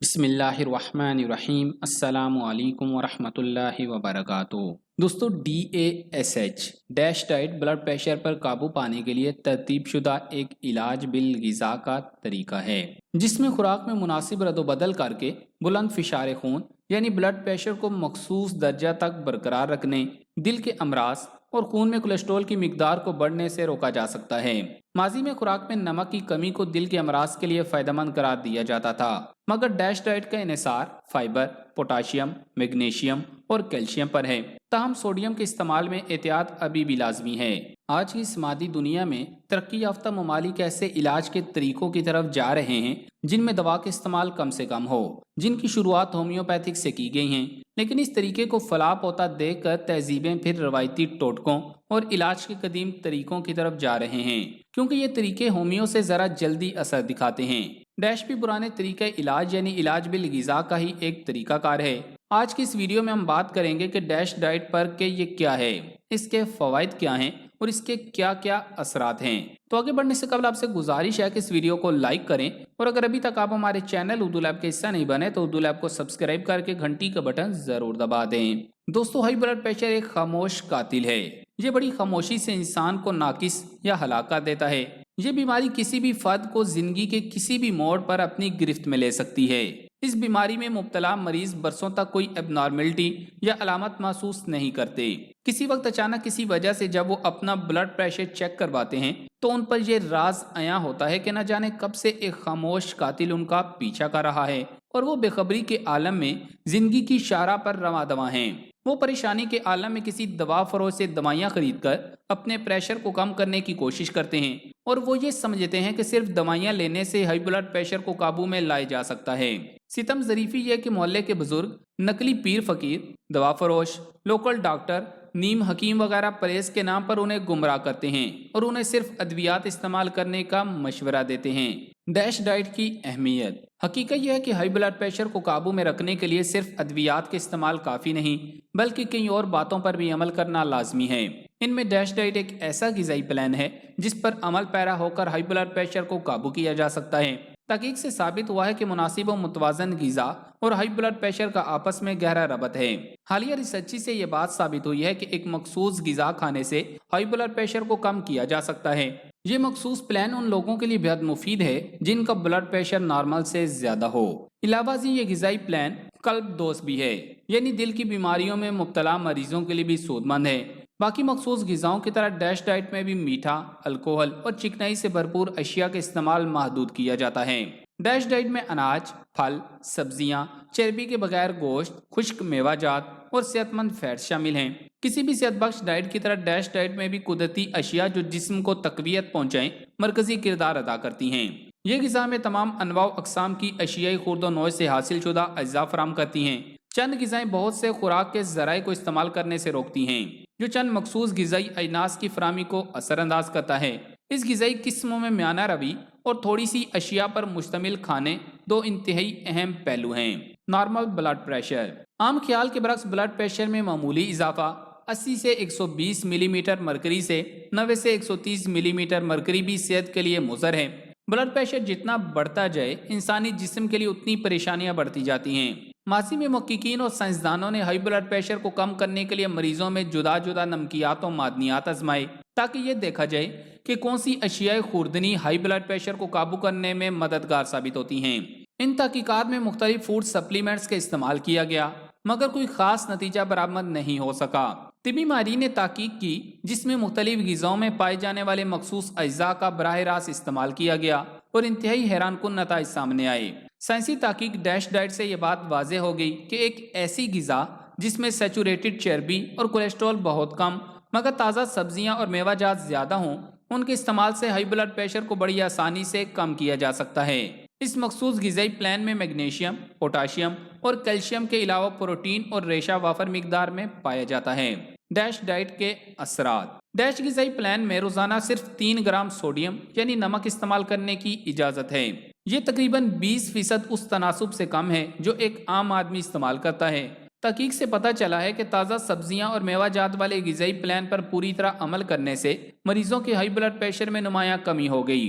بسم اللہ الرحمن الرحیم السلام علیکم ورحمۃ اللہ وبرکاتہ۔ دوستو DASH dash diet blood pressure پر قابو پانے کے لیے ترتیب شدہ ایک علاج بالغذا کا طریقہ ہے جس میں خوراک میں مناسب رد و بدل کر کے بلند فشار خون یعنی بلڈ پریشر کو مخصوص درجہ تک برقرار رکھنے، دل کے امراض اور خون میں کولیسٹرول کی مقدار کو بڑھنے سے روکا جا سکتا ہے۔ ماضی میں خوراک میں نمک کی کمی کو دل کے امراض کے لیے فائدہ مند قرار دیا جاتا تھا، مگر ڈیش ڈائٹ کا انحصار فائبر، پوٹاشیم، میگنیشیم اور کیلشیم پر ہے۔ تاہم سوڈیم کے استعمال میں احتیاط ابھی بھی لازمی ہے۔ آج کی اس مادی دنیا میں ترقی یافتہ ممالک ایسے علاج کے طریقوں کی طرف جا رہے ہیں جن میں دوا کا استعمال کم سے کم ہو، جن کی شروعات ہومیوپیتھک سے کی گئی ہیں، لیکن اس طریقے کو فلاح ہوتا دیکھ کر تہذیبیں پھر روایتی ٹوٹکوں اور علاج کے قدیم طریقوں کی طرف جا رہے ہیں، کیونکہ یہ طریقے ہومیو سے ذرا جلدی اثر دکھاتے ہیں۔ ڈیش بھی پرانے طریقہ علاج یعنی علاج بالغذا کا ہی ایک طریقہ کار ہے۔ آج کی اس ویڈیو میں ہم بات کریں گے کہ ڈیش ڈائٹ پر کہ یہ کیا ہے، اس کے فوائد کیا ہیں اور اس کے کیا کیا اثرات ہیں۔ تو آگے بڑھنے سے قبل آپ سے گزارش ہے کہ اس ویڈیو کو لائک کریں، اور اگر ابھی تک آپ ہمارے چینل اردو لیب کے حصہ نہیں بنے تو اردو لیب کو سبسکرائب کر کے گھنٹی کا بٹن ضرور دبا دیں۔ دوستو، ہائی بلڈ پریشر ایک خاموش قاتل ہے۔ یہ بڑی خاموشی سے انسان کو ناقص یا ہلاک کر دیتا ہے۔ یہ بیماری کسی بھی فرد کو زندگی کے کسی بھی موڑ پر اپنی گرفت میں لے سکتی ہے۔ اس بیماری میں مبتلا مریض برسوں تک کوئی اب نارملٹی یا علامت محسوس نہیں کرتے۔ کسی وقت اچانک کسی وجہ سے جب وہ اپنا بلڈ پریشر چیک کرواتے ہیں تو ان پر یہ راز عیاں ہوتا ہے کہ نہ جانے کب سے ایک خاموش قاتل ان کا پیچھا کر رہا ہے، اور وہ بے خبری کے عالم میں زندگی کی شارہ پر رواں دواں ہیں۔ وہ پریشانی کے عالم میں کسی دوا فروش سے دوائیاں خرید کر اپنے پریشر کو کم کرنے کی کوشش کرتے ہیں، اور وہ یہ سمجھتے ہیں کہ صرف دوائیاں لینے سے ہائی بلڈ پریشر کو قابو میں لایا جا سکتا ہے۔ ستم ظریفی یہ کہ محلے کے بزرگ، نقلی پیر فقیر، دوا فروش، لوکل ڈاکٹر، نیم حکیم وغیرہ پرہیز کے نام پر انہیں گمراہ کرتے ہیں اور انہیں صرف ادویات استعمال کرنے کا مشورہ دیتے ہیں۔ ڈیش ڈائٹ کی اہمیت۔ حقیقت یہ ہے کہ ہائی بلڈ پریشر کو قابو میں رکھنے کے لیے صرف ادویات کے استعمال کافی نہیں، بلکہ کئی اور باتوں پر بھی عمل کرنا لازمی ہے۔ ان میں ڈیش ڈائٹ ایک ایسا غذائی پلان ہے جس پر عمل پیرا ہو کر ہائی بلڈ پریشر کو قابو کیا جا سکتا ہے۔ تحقیق سے ثابت ہوا ہے کہ مناسب و متوازن غذا اور ہائی بلڈ پریشر کا آپس میں گہرا ربط ہے۔ حالیہ ریسرچ سے یہ بات ثابت ہوئی ہے کہ ایک مخصوص غذا کھانے سے ہائی بلڈ پریشر کو کم کیا جا سکتا ہے۔ یہ مخصوص پلان ان لوگوں کے لیے بہت مفید ہے جن کا بلڈ پریشر نارمل سے زیادہ ہو۔ علاوہ ازیں یہ غذائی پلان قلب دوست بھی ہے، یعنی دل کی بیماریوں میں مبتلا مریضوں کے لیے بھی سود مند ہے۔ باقی مخصوص غذاؤں کی طرح ڈیش ڈائٹ میں بھی میٹھا، الکوہل اور چکنائی سے بھرپور اشیاء کا استعمال محدود کیا جاتا ہے۔ ڈیش ڈائٹ میں اناج، پھل، سبزیاں، چربی کے بغیر گوشت، خشک میوہ جات اور صحت مند فیٹ شامل ہیں۔ کسی بھی صحت بخش ڈائٹ کی طرح ڈیش ڈائٹ میں بھی قدرتی اشیاء جو جسم کو تقویت پہنچائیں مرکزی کردار ادا کرتی ہیں۔ یہ غذا میں تمام انواع و اقسام کی اشیائی خورد و نوع سے حاصل شدہ اجزاء فراہم کرتی ہیں۔ چند غذائیں بہت سے خوراک کے ذرائع کو استعمال کرنے سے روکتی ہیں، جو چند مخصوص غذائی اجناس کی فراہمی کو اثر انداز کرتا ہے۔ اس غذائی قسموں میں میانہ روی اور تھوڑی سی اشیاء پر مشتمل کھانے دو انتہائی اہم پہلو ہیں۔ Normal blood pressure. عام خیال کے برعکس بلڈ پریشر میں معمولی اضافہ 80 سے 120 ملی میٹر مرکری سے 90 سے 130 ملی میٹر مرکری بھی صحت کے لیے مضر ہے۔ بلڈ پریشر جتنا بڑھتا جائے انسانی جسم کے لیے اتنی پریشانیاں بڑھتی جاتی ہیں۔ ماضی میں محققین اور سائنسدانوں نے ہائی بلڈ پریشر کو کم کرنے کے لیے مریضوں میں جدا جدا نمکیات و معدنیات آزمائے تاکہ یہ دیکھا جائے کہ کون سی اشیاء خوردنی ہائی بلڈ پریشر کو قابو کرنے میں مددگار ثابت ہوتی ہیں۔ ان تحقیقات میں مختلف فوڈ سپلیمنٹس کا استعمال کیا گیا، مگر کوئی خاص نتیجہ برآمد نہیں ہو سکا۔ طبی ماہرین نے تحقیق کی جس میں مختلف غذاؤں میں پائے جانے والے مخصوص اجزاء کا براہ راست استعمال کیا گیا اور انتہائی حیران کن نتائج سامنے آئے۔ سائنسی تحقیق ڈیش ڈائٹ سے یہ بات واضح ہو گئی کہ ایک ایسی غذا جس میں سیچوریٹڈ چربی اور کولیسٹرول بہت کم مگر تازہ سبزیاں اور میوہ جات زیادہ ہوں، ان کے استعمال سے ہائی بلڈ پریشر کو بڑی آسانی سے کم کیا جا سکتا ہے۔ اس مخصوص غذائی پلان میں میگنیشیم، پوٹاشیم اور کیلشیم کے علاوہ پروٹین اور ریشہ وافر مقدار میں پایا جاتا ہے۔ ڈیش ڈائٹ کے اثرات۔ ڈیش غذائی پلان میں روزانہ صرف 3 گرام سوڈیم یعنی نمک استعمال کرنے کی اجازت ہے۔ یہ تقریباً 20% اس تناسب سے کم ہے جو ایک عام آدمی استعمال کرتا ہے۔ تحقیق سے پتہ چلا ہے کہ تازہ سبزیاں اور میوہ جات والے غذائی پلان پر پوری طرح عمل کرنے سے مریضوں کے ہائی بلڈ پریشر میں نمایاں کمی ہو گئی۔